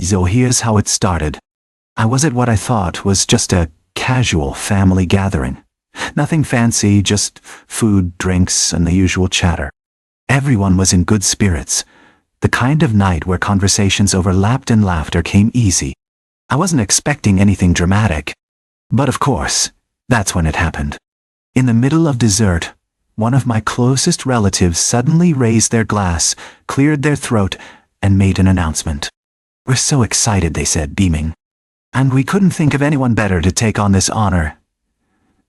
So here's how it started. I was at what I thought was just a casual family gathering. Nothing fancy, just food, drinks, and the usual chatter. Everyone was in good spirits. The kind of night where conversations overlapped and laughter came easy. I wasn't expecting anything dramatic. But of course, that's when it happened. In the middle of dessert, one of my closest relatives suddenly raised their glass, cleared their throat, and made an announcement. "We're so excited," they said, beaming. "And we couldn't think of anyone better to take on this honor.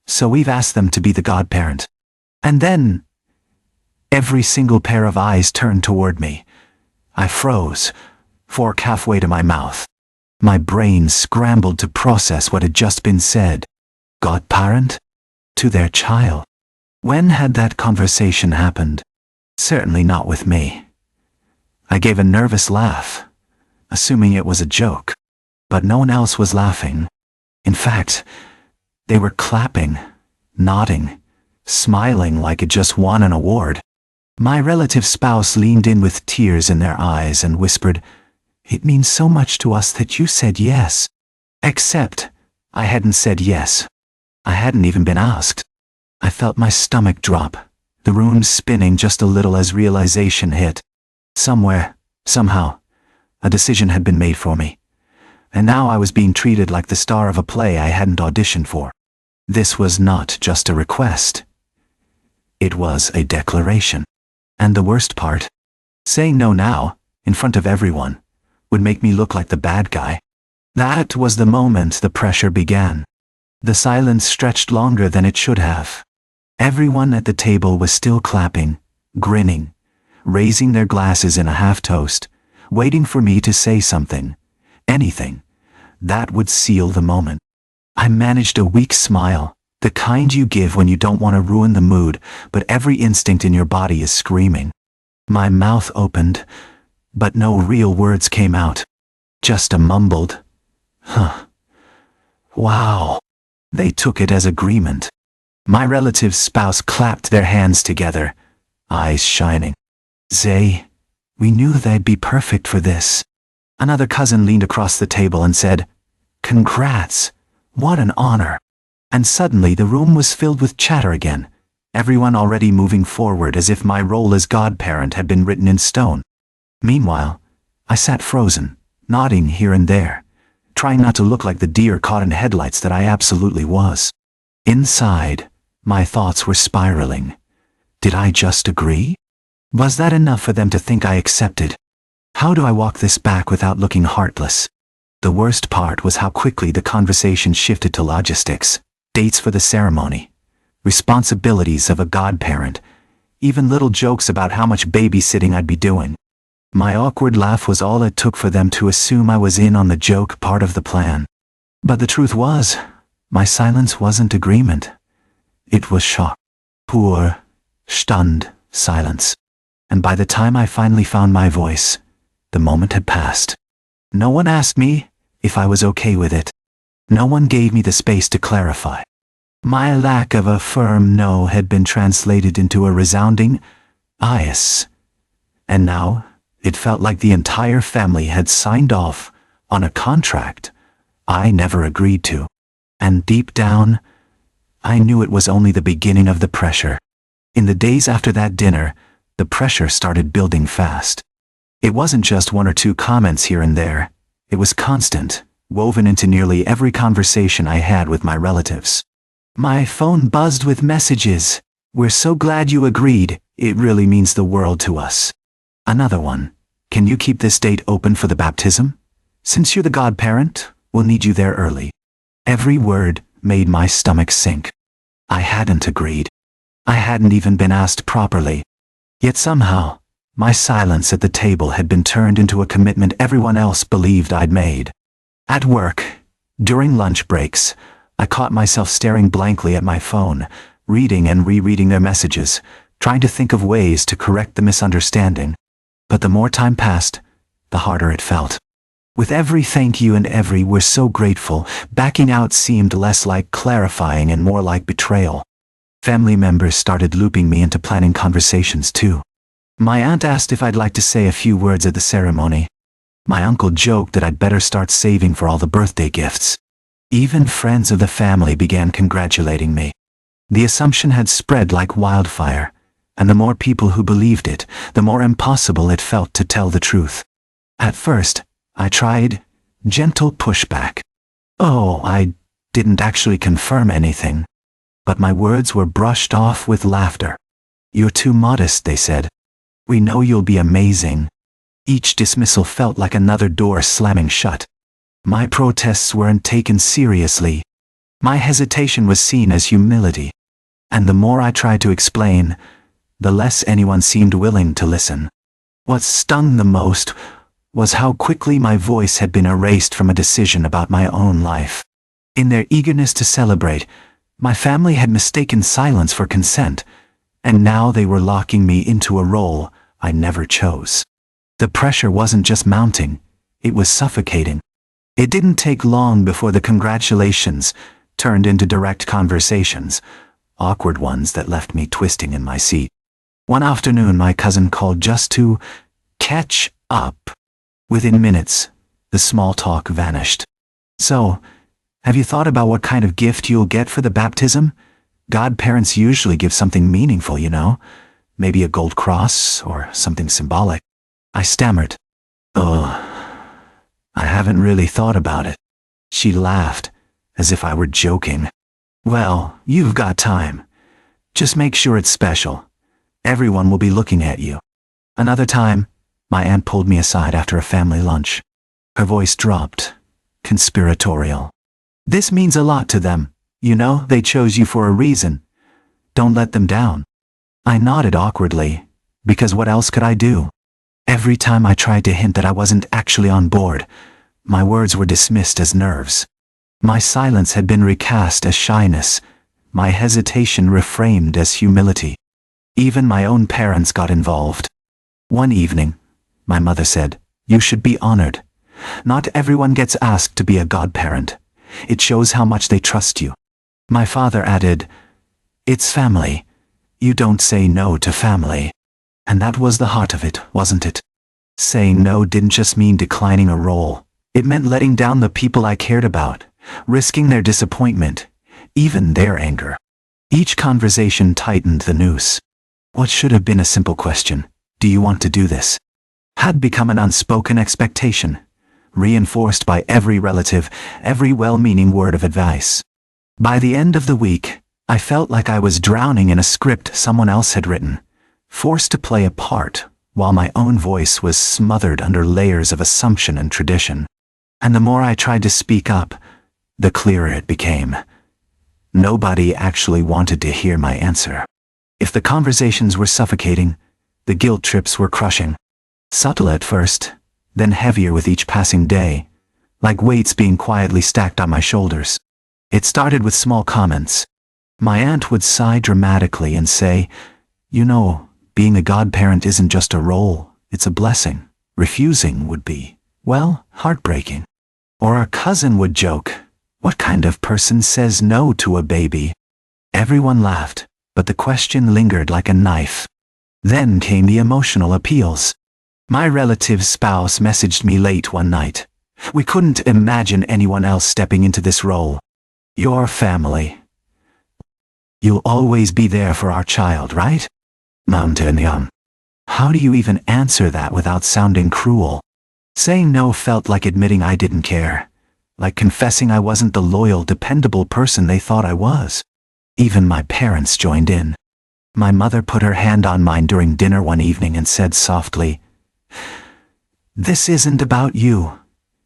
So we've asked them to be the godparent." And then, every single pair of eyes turned toward me. I froze, fork halfway to my mouth. My brain scrambled to process what had just been said. Godparent? To their child? When had that conversation happened? Certainly not with me. I gave a nervous laugh, assuming it was a joke. But no one else was laughing. In fact, they were clapping, nodding, smiling like it just won an award. My relative's spouse leaned in with tears in their eyes and whispered, "It means so much to us that you said yes." Except, I hadn't said yes. I hadn't even been asked. I felt my stomach drop, the room spinning just a little as realization hit. Somewhere, somehow, a decision had been made for me. And now I was being treated like the star of a play I hadn't auditioned for. This was not just a request. It was a declaration. And the worst part, saying no now, in front of everyone, would make me look like the bad guy. That was the moment the pressure began. The silence stretched longer than it should have. Everyone at the table was still clapping, grinning, raising their glasses in a half-toast, waiting for me to say something, anything, that would seal the moment. I managed a weak smile, the kind you give when you don't want to ruin the mood, but every instinct in your body is screaming. My mouth opened, but no real words came out. Just a mumbled, "Huh. Wow." They took it as agreement. My relative's spouse clapped their hands together, eyes shining. "Zay, we knew they'd be perfect for this." Another cousin leaned across the table and said, "Congrats, what an honor." And suddenly the room was filled with chatter again, everyone already moving forward as if my role as godparent had been written in stone. Meanwhile, I sat frozen, nodding here and there, trying not to look like the deer caught in headlights that I absolutely was. Inside, my thoughts were spiraling. Did I just agree? Was that enough for them to think I accepted? How do I walk this back without looking heartless? The worst part was how quickly the conversation shifted to logistics, dates for the ceremony, responsibilities of a godparent, even little jokes about how much babysitting I'd be doing. My awkward laugh was all it took for them to assume I was in on the joke part of the plan. But the truth was, my silence wasn't agreement. It was shock. Poor, stunned silence. And by the time I finally found my voice, the moment had passed. No one asked me if I was okay with it. No one gave me the space to clarify. My lack of a firm no had been translated into a resounding yes. And now, it felt like the entire family had signed off on a contract I never agreed to. And deep down, I knew it was only the beginning of the pressure. In the days after that dinner, the pressure started building fast. It wasn't just one or two comments here and there. It was constant, woven into nearly every conversation I had with my relatives. My phone buzzed with messages. "We're so glad you agreed. It really means the world to us." Another one. "Can you keep this date open for the baptism? Since you're the godparent, we'll need you there early." Every word made my stomach sink. I hadn't agreed. I hadn't even been asked properly. Yet somehow, my silence at the table had been turned into a commitment everyone else believed I'd made. At work, during lunch breaks, I caught myself staring blankly at my phone, reading and rereading their messages, trying to think of ways to correct the misunderstanding. But the more time passed, the harder it felt. With every thank you and every "we're so grateful," backing out seemed less like clarifying and more like betrayal. Family members started looping me into planning conversations too. My aunt asked if I'd like to say a few words at the ceremony. My uncle joked that I'd better start saving for all the birthday gifts. Even friends of the family began congratulating me. The assumption had spread like wildfire, and the more people who believed it, the more impossible it felt to tell the truth. At first, I tried gentle pushback. Oh, I didn't actually confirm anything. But my words were brushed off with laughter. You're too modest, they said. We know you'll be amazing. Each dismissal felt like another door slamming shut. My protests weren't taken seriously. My hesitation was seen as humility. And the more I tried to explain, the less anyone seemed willing to listen. What stung the most was how quickly my voice had been erased from a decision about my own life. In their eagerness to celebrate, my family had mistaken silence for consent, and now they were locking me into a role I never chose. The pressure wasn't just mounting, it was suffocating. It didn't take long before the congratulations turned into direct conversations, awkward ones that left me twisting in my seat. One afternoon, my cousin called just to catch up. Within minutes, the small talk vanished. So, have you thought about what kind of gift you'll get for the baptism? Godparents usually give something meaningful, you know? Maybe a gold cross or something symbolic. I stammered. Oh, I haven't really thought about it. She laughed, as if I were joking. Well, you've got time. Just make sure it's special. Everyone will be looking at you. Another time, my aunt pulled me aside after a family lunch. Her voice dropped, conspiratorial. This means a lot to them. You know, they chose you for a reason. Don't let them down. I nodded awkwardly, because what else could I do? Every time I tried to hint that I wasn't actually on board, my words were dismissed as nerves. My silence had been recast as shyness, my hesitation reframed as humility. Even my own parents got involved. One evening, my mother said, "You should be honored. Not everyone gets asked to be a godparent. It shows how much they trust you." My father added, "It's family. You don't say no to family." And that was the heart of it, wasn't it? Saying no didn't just mean declining a role. It meant letting down the people I cared about, risking their disappointment, even their anger. Each conversation tightened the noose. What should have been a simple question, "Do you want to do this?" had become an unspoken expectation, reinforced by every relative, every well-meaning word of advice. By the end of the week, I felt like I was drowning in a script someone else had written, forced to play a part, while my own voice was smothered under layers of assumption and tradition. And the more I tried to speak up, the clearer it became. Nobody actually wanted to hear my answer. If the conversations were suffocating, the guilt trips were crushing. Subtle at first, then heavier with each passing day, like weights being quietly stacked on my shoulders. It started with small comments. My aunt would sigh dramatically and say, "You know, being a godparent isn't just a role, it's a blessing. Refusing would be, well, heartbreaking." Or our cousin would joke, "What kind of person says no to a baby?" Everyone laughed, but the question lingered like a knife. Then came the emotional appeals. My relative's spouse messaged me late one night. "We couldn't imagine anyone else stepping into this role. Your family. You'll always be there for our child, right?" Mountain. How do you even answer that without sounding cruel? Saying no felt like admitting I didn't care, like confessing I wasn't the loyal, dependable person they thought I was. Even my parents joined in. My mother put her hand on mine during dinner one evening and said softly, "This isn't about you.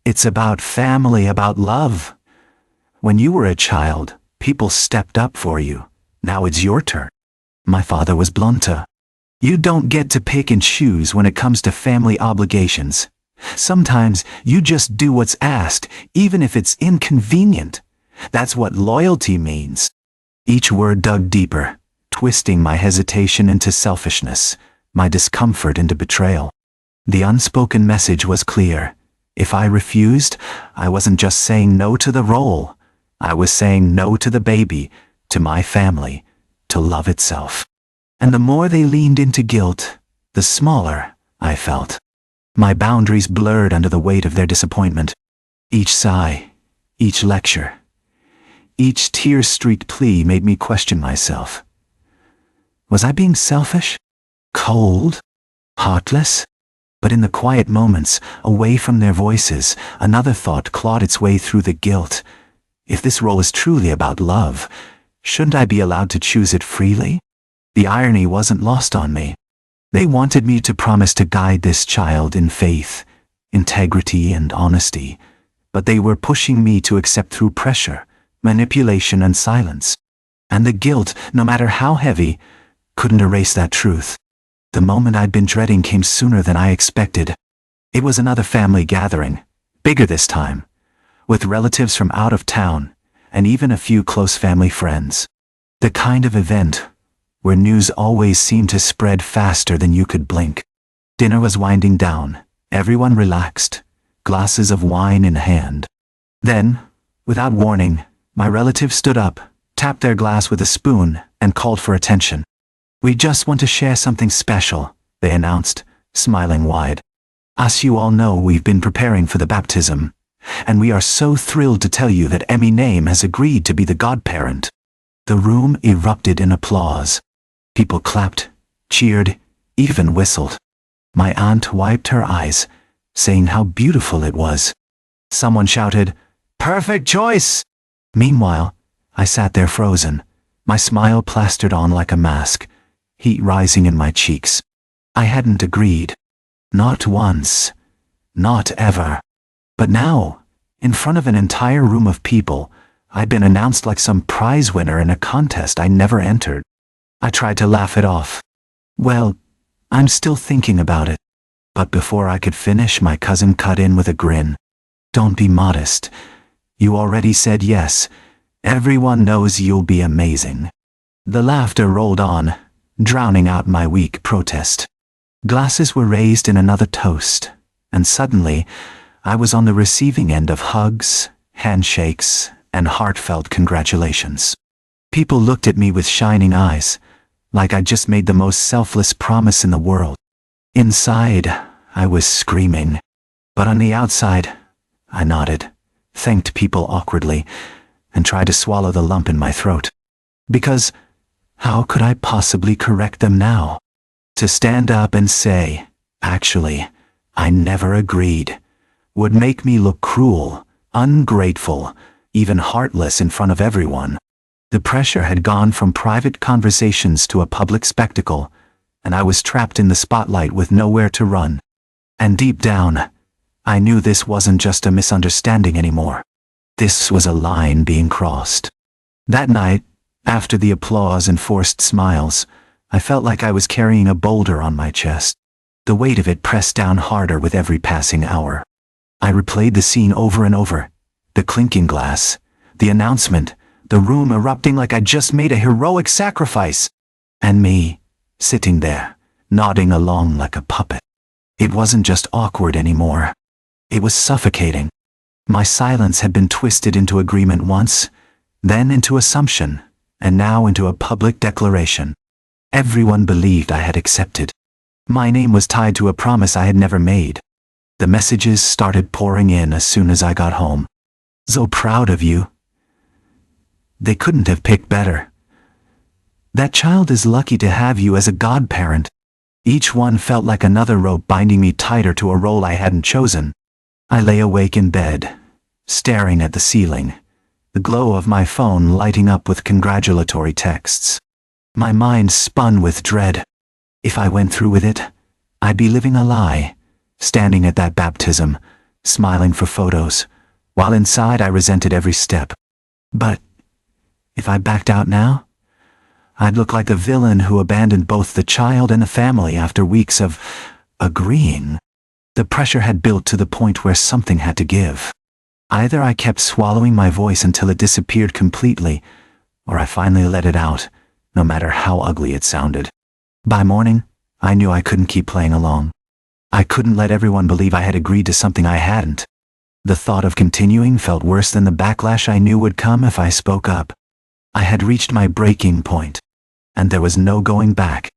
It's about family, about love. When you were a child, people stepped up for you. Now it's your turn." My father was blunter. "You don't get to pick and choose when it comes to family obligations. Sometimes you just do what's asked, even if it's inconvenient. That's what loyalty means." Each word dug deeper, twisting my hesitation into selfishness, my discomfort into betrayal. The unspoken message was clear. If I refused, I wasn't just saying no to the role. I was saying no to the baby, to my family, to love itself. And the more they leaned into guilt, the smaller I felt. My boundaries blurred under the weight of their disappointment. Each sigh, each lecture, each tear-streaked plea made me question myself. Was I being selfish? Cold? Heartless? But in the quiet moments, away from their voices, another thought clawed its way through the guilt. If this role is truly about love, shouldn't I be allowed to choose it freely? The irony wasn't lost on me. They wanted me to promise to guide this child in faith, integrity, and honesty, but they were pushing me to accept through pressure, manipulation, and silence. And the guilt, no matter how heavy, couldn't erase that truth. The moment I'd been dreading came sooner than I expected. It was another family gathering, bigger this time, with relatives from out of town, and even a few close family friends. The kind of event where news always seemed to spread faster than you could blink. Dinner was winding down, everyone relaxed, glasses of wine in hand. Then, without warning, my relative stood up, tapped their glass with a spoon, and called for attention. "We just want to share something special," they announced, smiling wide. "As you all know, we've been preparing for the baptism, and we are so thrilled to tell you that Emmy Name has agreed to be the godparent." The room erupted in applause. People clapped, cheered, even whistled. My aunt wiped her eyes, saying how beautiful it was. Someone shouted, "Perfect choice!" Meanwhile, I sat there frozen, my smile plastered on like a mask, heat rising in my cheeks. I hadn't agreed. Not once. Not ever. But now, in front of an entire room of people, I'd been announced like some prize winner in a contest I never entered. I tried to laugh it off. "Well, I'm still thinking about it." But before I could finish, my cousin cut in with a grin. "Don't be modest. You already said yes. Everyone knows you'll be amazing." The laughter rolled on, drowning out my weak protest. Glasses were raised in another toast, and suddenly, I was on the receiving end of hugs, handshakes, and heartfelt congratulations. People looked at me with shining eyes, like I'd just made the most selfless promise in the world. Inside, I was screaming. But on the outside, I nodded, thanked people awkwardly, and tried to swallow the lump in my throat. Because how could I possibly correct them now? To stand up and say, "Actually, I never agreed," would make me look cruel, ungrateful, even heartless in front of everyone. The pressure had gone from private conversations to a public spectacle, and I was trapped in the spotlight with nowhere to run. And deep down, I knew this wasn't just a misunderstanding anymore. This was a line being crossed. That night, after the applause and forced smiles, I felt like I was carrying a boulder on my chest. The weight of it pressed down harder with every passing hour. I replayed the scene over and over. The clinking glass, the announcement, the room erupting like I'd just made a heroic sacrifice. And me, sitting there, nodding along like a puppet. It wasn't just awkward anymore. It was suffocating. My silence had been twisted into agreement once, then into assumption, and now into a public declaration. Everyone believed I had accepted. My name was tied to a promise I had never made. The messages started pouring in as soon as I got home. "So proud of you. They couldn't have picked better. That child is lucky to have you as a godparent." Each one felt like another rope binding me tighter to a role I hadn't chosen. I lay awake in bed, staring at the ceiling, the glow of my phone lighting up with congratulatory texts. My mind spun with dread. If I went through with it, I'd be living a lie, standing at that baptism, smiling for photos, while inside I resented every step. But if I backed out now, I'd look like the villain who abandoned both the child and the family after weeks of agreeing. The pressure had built to the point where something had to give. Either I kept swallowing my voice until it disappeared completely, or I finally let it out, no matter how ugly it sounded. By morning, I knew I couldn't keep playing along. I couldn't let everyone believe I had agreed to something I hadn't. The thought of continuing felt worse than the backlash I knew would come if I spoke up. I had reached my breaking point, and there was no going back.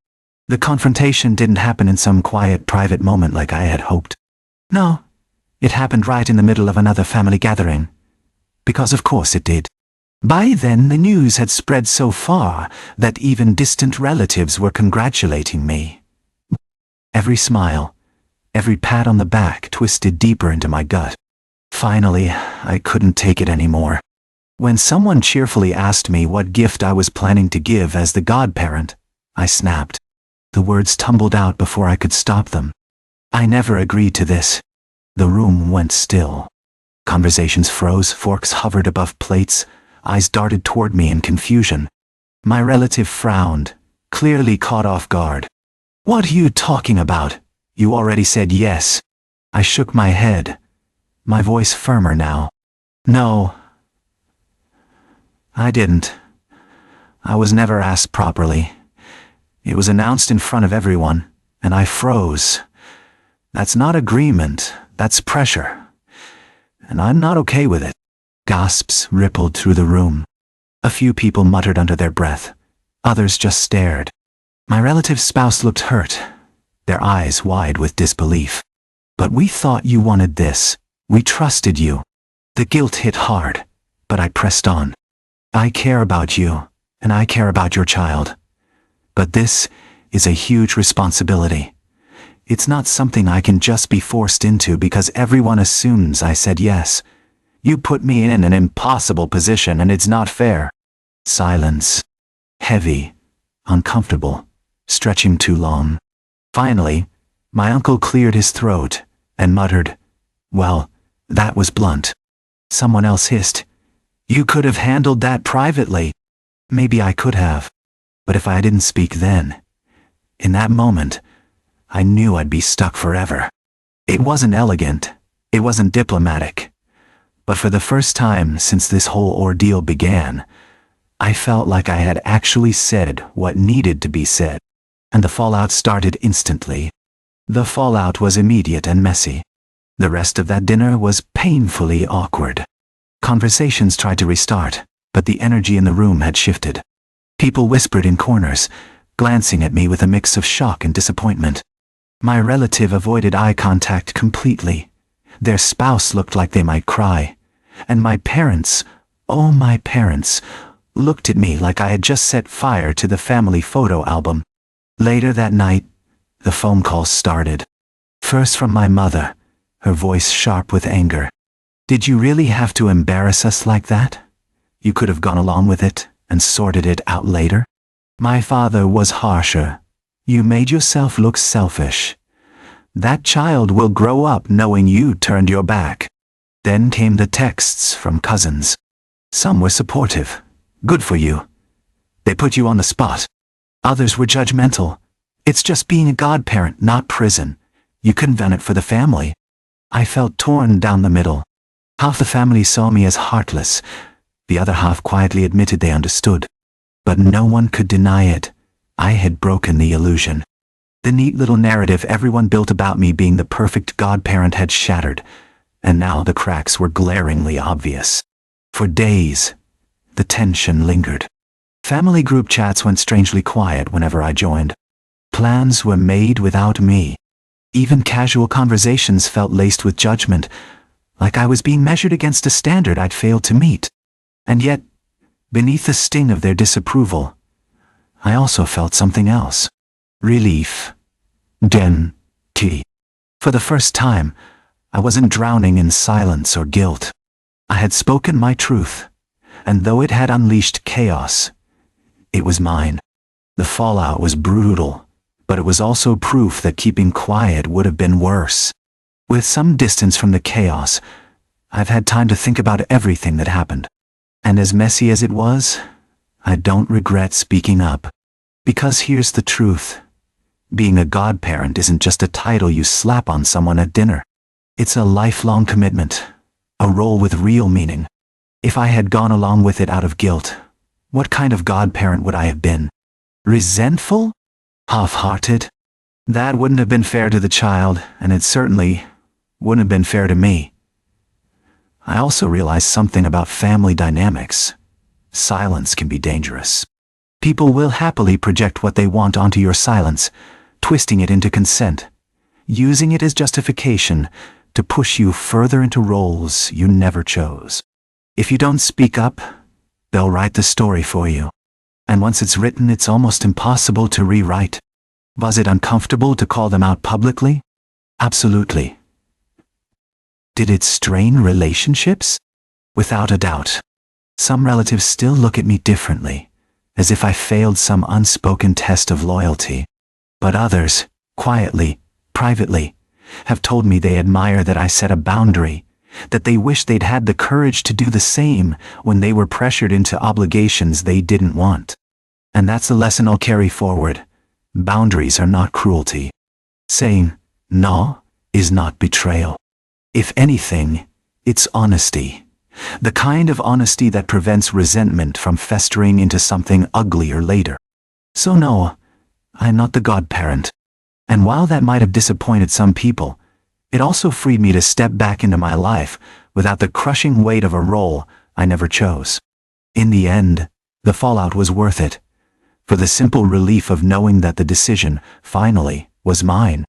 The confrontation didn't happen in some quiet private moment like I had hoped. No, it happened right in the middle of another family gathering. Because of course it did. By then the news had spread so far that even distant relatives were congratulating me. Every smile, every pat on the back twisted deeper into my gut. Finally, I couldn't take it anymore. When someone cheerfully asked me what gift I was planning to give as the godparent, I snapped. The words tumbled out before I could stop them. I never agreed to this. The room went still. Conversations froze, forks hovered above plates, eyes darted toward me in confusion. My relative frowned, clearly caught off guard. What are you talking about? You already said yes. I shook my head, my voice firmer now. No, I didn't. I was never asked properly. It was announced in front of everyone, and I froze. That's not agreement, that's pressure. And I'm not okay with it. Gasps rippled through the room. A few people muttered under their breath. Others just stared. My relative's spouse looked hurt, their eyes wide with disbelief. But we thought you wanted this. We trusted you. The guilt hit hard, but I pressed on. I care about you, and I care about your child. But this is a huge responsibility. It's not something I can just be forced into because everyone assumes I said yes. You put me in an impossible position and it's not fair. Silence. Heavy. Uncomfortable. Stretching too long. Finally, my uncle cleared his throat and muttered, "Well, that was blunt." Someone else hissed, "You could have handled that privately." Maybe I could have. But if I didn't speak then, in that moment, I knew I'd be stuck forever. It wasn't elegant. It wasn't diplomatic. But for the first time since this whole ordeal began, I felt like I had actually said what needed to be said. And the fallout started instantly. The fallout was immediate and messy. The rest of that dinner was painfully awkward. Conversations tried to restart, but the energy in the room had shifted. People whispered in corners, glancing at me with a mix of shock and disappointment. My relative avoided eye contact completely. Their spouse looked like they might cry. And my parents, oh my parents, looked at me like I had just set fire to the family photo album. Later that night, the phone calls started. First from my mother, her voice sharp with anger. "Did you really have to embarrass us like that? You could have gone along with it and sorted it out later." My father was harsher. "You made yourself look selfish. That child will grow up knowing you turned your back." Then came the texts from cousins. Some were supportive. "Good for you. They put you on the spot." Others were judgmental. "It's just being a godparent, not prison. You couldn't have done it for the family." I felt torn down the middle. Half the family saw me as heartless. The other half quietly admitted they understood. But no one could deny it. I had broken the illusion. The neat little narrative everyone built about me being the perfect godparent had shattered, and now the cracks were glaringly obvious. For days, the tension lingered. Family group chats went strangely quiet whenever I joined. Plans were made without me. Even casual conversations felt laced with judgment, like I was being measured against a standard I'd failed to meet. And yet, beneath the sting of their disapproval, I also felt something else. Relief. Tea. For the first time, I wasn't drowning in silence or guilt. I had spoken my truth, and though it had unleashed chaos, it was mine. The fallout was brutal, but it was also proof that keeping quiet would have been worse. With some distance from the chaos, I've had time to think about everything that happened. And as messy as it was, I don't regret speaking up. Because here's the truth. Being a godparent isn't just a title you slap on someone at dinner. It's a lifelong commitment, a role with real meaning. If I had gone along with it out of guilt, what kind of godparent would I have been? Resentful? Half-hearted? That wouldn't have been fair to the child, and it certainly wouldn't have been fair to me. I also realized something about family dynamics. Silence can be dangerous. People will happily project what they want onto your silence, twisting it into consent, using it as justification, to push you further into roles you never chose. If you don't speak up, they'll write the story for you. And once it's written, it's almost impossible to rewrite. Was it uncomfortable to call them out publicly? Absolutely. Did it strain relationships? Without a doubt. Some relatives still look at me differently, as if I failed some unspoken test of loyalty. But others, quietly, privately, have told me they admire that I set a boundary, that they wish they'd had the courage to do the same when they were pressured into obligations they didn't want. And that's the lesson I'll carry forward. Boundaries are not cruelty. Saying no is not betrayal. If anything, it's honesty. The kind of honesty that prevents resentment from festering into something uglier later. So no, I'm not the godparent. And while that might have disappointed some people, it also freed me to step back into my life without the crushing weight of a role I never chose. In the end, the fallout was worth it, for the simple relief of knowing that the decision, finally, was mine.